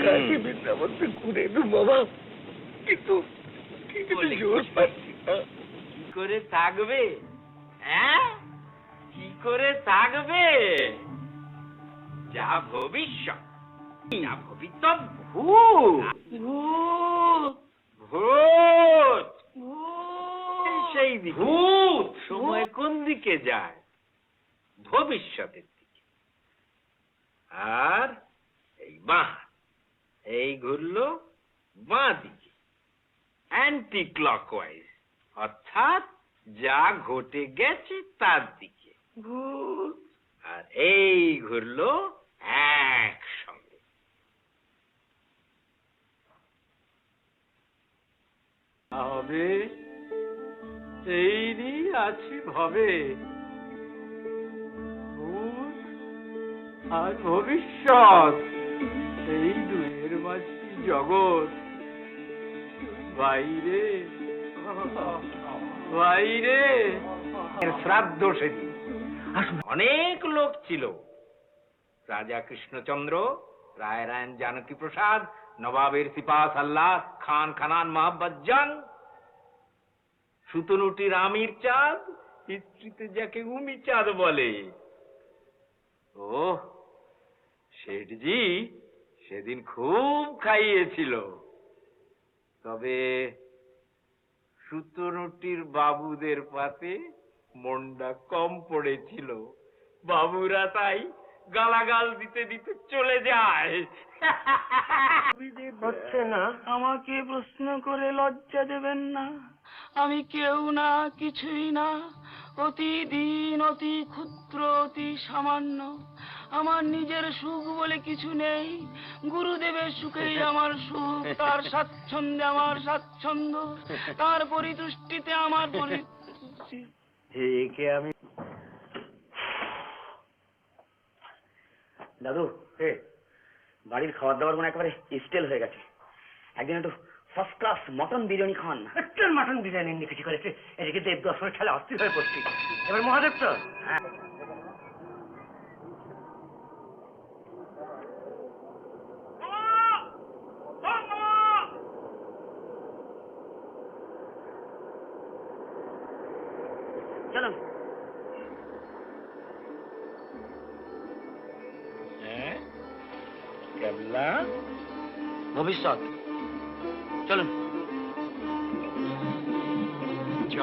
কাকে বৃন্দাবনতে ঘুরে এলু বাবা, কিন্তু জোর পাচ্ছি না। কি করে থাকবে? হ্যাঁ, কি করে থাকবে? যা ভবিষ্যৎ, যা ভবিষ্যৎ ভূত ভূত সেই ভূত সময় কোন দিকে যায়? ভবিষ্যতের দিকে। আর এই বাঁ, এই ঘুরলো বাঁ দিকে, অ্যান্টি ক্লকওয়াইজ, অর্থাৎ যা ঘটে গেছে তার দিকে। ভূত। আর এই ঘুরলো একসঙ্গে। হবে এই নিয়ে আছি ভাবে, ভূত আর ভবিষ্যৎ, এই দুয়ের মাঝে জগৎ। বাইরে বাইরে শ্রাদ্ধ সেদিন অনেক লোক ছিল। রাজা কৃষ্ণচন্দ্র, রায়রায়ণ জানকী প্রসাদ, নবাবের সিপাহ সাল্লাহ, খান খানান মাহবাজ্জান, সুতনুটির আমির চাঁদ, স্ত্রীতে যাকে উমি চাঁদ বলে। ও শেঠজি সেদিন খুব খাইয়েছিল। তবে সুতনুটির বাবুদের পাতে মনটা কম পড়েছিল। বাবুরা তাই গালাগাল দিতে দিতে চলে যায়। হচ্ছে না। আমাকে প্রশ্ন করে লজ্জা দেবেন না। আমি কেউ না, কিছুই না, প্রতিদিন অতি ক্ষুদ্র, অতি সামান্য। আমার নিজের সুখ বলে কিছু নেই। গুরুদেবের সুখেই আমার সুখ, তার স্বাচ্ছন্দ্যে আমার স্বাচ্ছন্দ্য, তার পরিতুষ্টিতে আমার পরিতুষ্টি। একে আমি দাদু, বাড়ির খাবার দাবার মানে একেবারে স্টেল হয়ে গেছে। একদিন একটু ফার্স্ট ক্লাস মটন বিরিয়ানি খান। মটন বিরিয়ানি নিয়ে কিছু করেছে, এদিকে দেব দর্শনের খেলা অস্থির হয়ে পড়ছি। এবার মহাদেব তো চলুন। কেবলা ভবিষ্যৎ, চলুন। চ